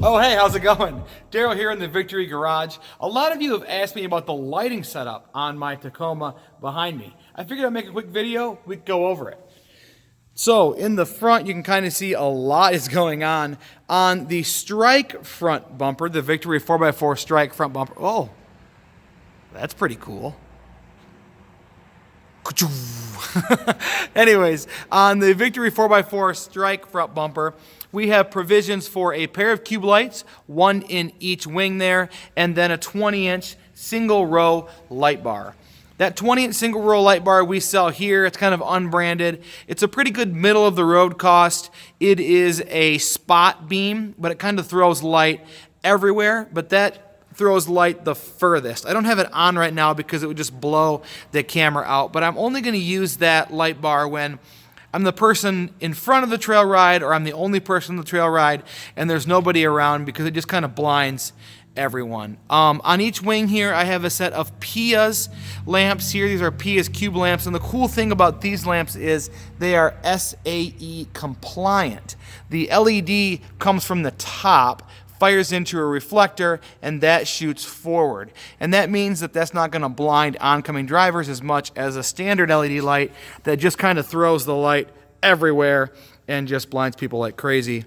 Oh, hey, how's it going? Daryl here in the Victory Garage. A lot of you have asked me about the lighting setup on my Tacoma behind me. I figured I'd make a quick video, we could go over it. So, in the front, you can kind of see a lot is going on. On the strike front bumper, the Victory 4x4 strike front bumper. Oh, that's pretty cool. Anyways, on the Victory 4x4 strike front bumper, we have provisions for a pair of cube lights, one in each wing there, and then a 20-inch single row light bar. That 20-inch single row light bar we sell here, it's kind of unbranded. It's a pretty good middle of the road cost. It is a spot beam, but it kind of throws light everywhere, but that throws light the furthest. I don't have it on right now because it would just blow the camera out, but I'm only going to use that light bar when I'm the person in front of the trail ride, or I'm the only person in the trail ride and there's nobody around, because it just kind of blinds everyone. On each wing here, I have a set of Pia's lamps here. These are Pia's cube lamps, and the cool thing about these lamps is they are SAE compliant. The LED comes from the top, fires into a reflector, and that shoots forward. And that means that that's not going to blind oncoming drivers as much as a standard LED light that just kind of throws the light everywhere and just blinds people like crazy.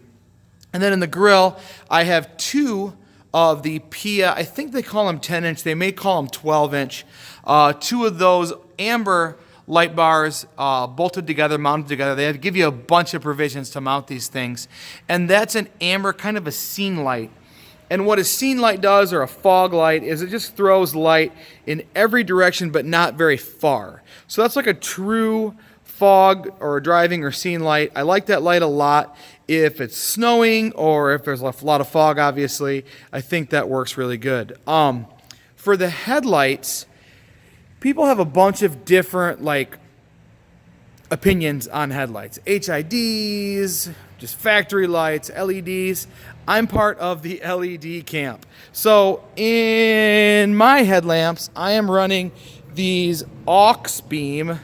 And then in the grill, I have two of the Pia, I think they call them 10-inch, they may call them 12-inch. Two of those amber light bars bolted together, mounted together. They give you a bunch of provisions to mount these things. And that's an amber, kind of a scene light. And what a scene light does, or a fog light, is it just throws light in every direction but not very far. So that's like a true fog or driving or scene light. I like that light a lot. If it's snowing or if there's a lot of fog, obviously, I think that works really good. For the headlights, people have a bunch of different opinions on headlights. HIDs, just factory lights, LEDs. I'm part of the LED camp. So in my headlamps, I am running these aux beam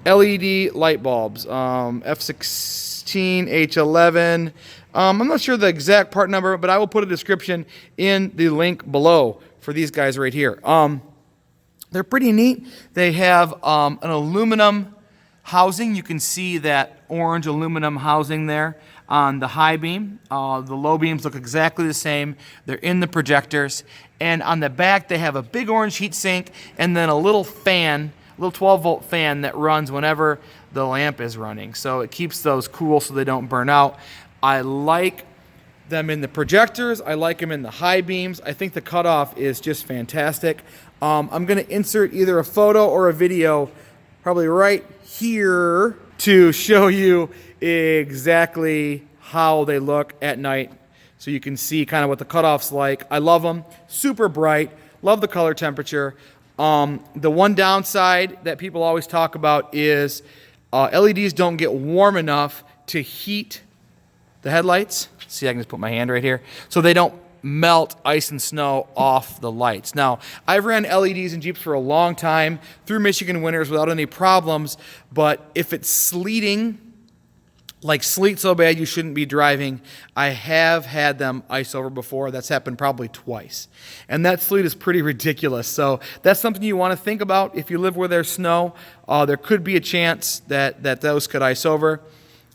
LED light bulbs, F16, H11. I'm not sure the exact part number, but I will put a description in the link below for these guys right here. They're pretty neat. They have an aluminum housing. You can see that orange aluminum housing there on the high beam. The low beams look exactly the same. They're in the projectors. And on the back, they have a big orange heat sink and then a little fan, a little 12-volt fan that runs whenever the lamp is running. So it keeps those cool so they don't burn out. I like them in the projectors. I like them in the high beams. I think the cutoff is just fantastic. I'm going to insert either a photo or a video probably right here to show you exactly how they look at night, so you can see kind of what the cutoff's like. I love them. Super bright. Love the color temperature. The one downside that people always talk about is LEDs don't get warm enough to heat the headlights. See, I can just put my hand right here. So they don't melt ice and snow off the lights. Now, I've ran LEDs in Jeeps for a long time through Michigan winters without any problems, but if it's sleeting, like sleet so bad you shouldn't be driving, I have had them ice over before. That's happened probably twice. And that sleet is pretty ridiculous. So that's something you want to think about. If you live where there's snow, there could be a chance that those could ice over.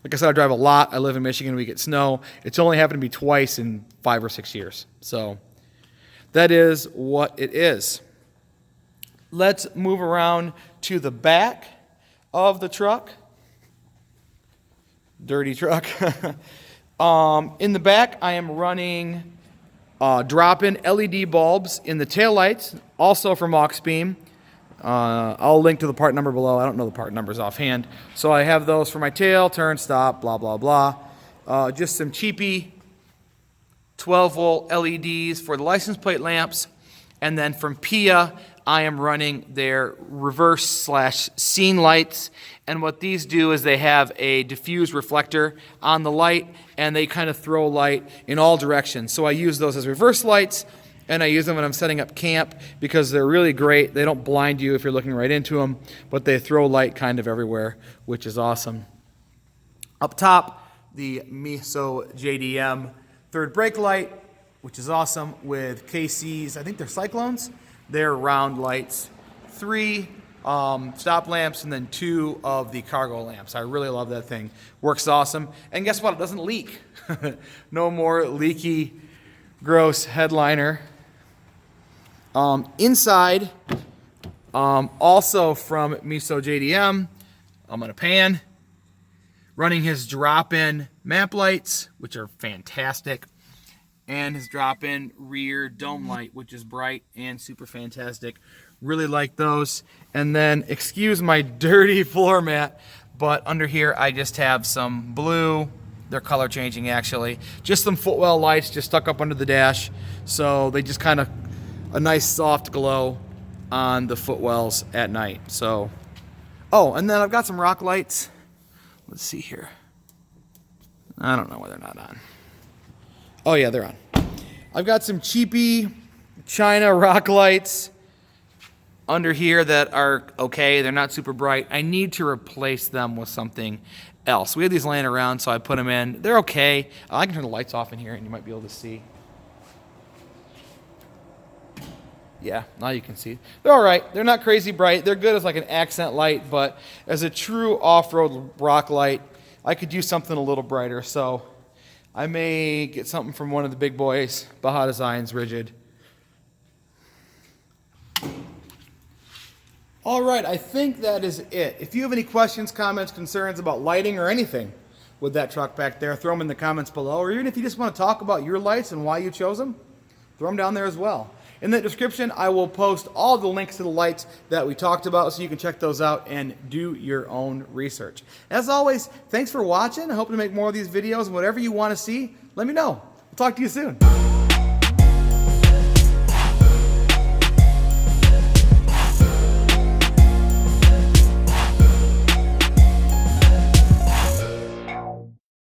Like I said, I drive a lot. I live in Michigan. We get snow. It's only happened to me twice in 5 or 6 years. So that is what it is. Let's move around to the back of the truck. Dirty truck. In the back, I am running drop-in LED bulbs in the taillights, also from aux beam. I'll link to the part number below. I don't know the part numbers offhand. So I have those for my tail, turn, stop, blah, blah, blah. Just some cheapy 12-volt LEDs for the license plate lamps. And then from Pia, I am running their reverse/scene lights. And what these do is they have a diffuse reflector on the light, and they kind of throw light in all directions. So I use those as reverse lights, and I use them when I'm setting up camp because they're really great. They don't blind you if you're looking right into them, but they throw light kind of everywhere, which is awesome. Up top, the Miso JDM third brake light, which is awesome, with KC's, I think they're Cyclones. They're round lights. 3 stop lamps, and then 2 of the cargo lamps. I really love that thing. Works awesome. And guess what? It doesn't leak. No more leaky, gross headliner. Inside, also from Miso JDM, I'm on a pan, running his drop-in map lights, which are fantastic, and his drop-in rear dome light, which is bright and super fantastic. Really like those. And then, excuse my dirty floor mat, but under here I just have some blue, they're color changing actually, just some footwell lights just stuck up under the dash, so they just kind of a nice soft glow on the footwells at night. So, oh, and then I've got some rock lights. Let's see here. I don't know why they're not on. Oh yeah, they're on. I've got some cheapy China rock lights under here that are okay. They're not super bright. I need to replace them with something else. We have these laying around, so I put them in. They're okay. I can turn the lights off in here and you might be able to see. Yeah, now you can see. They're all right. They're not crazy bright. They're good as like an accent light, but as a true off-road rock light, I could use something a little brighter. So I may get something from one of the big boys, Baja Designs Rigid. All right, I think that is it. If you have any questions, comments, concerns about lighting or anything with that truck back there, throw them in the comments below. Or even if you just want to talk about your lights and why you chose them, throw them down there as well. In the description, I will post all the links to the lights that we talked about so you can check those out and do your own research. As always, thanks for watching. I hope to make more of these videos, and whatever you want to see, let me know. We'll talk to you soon.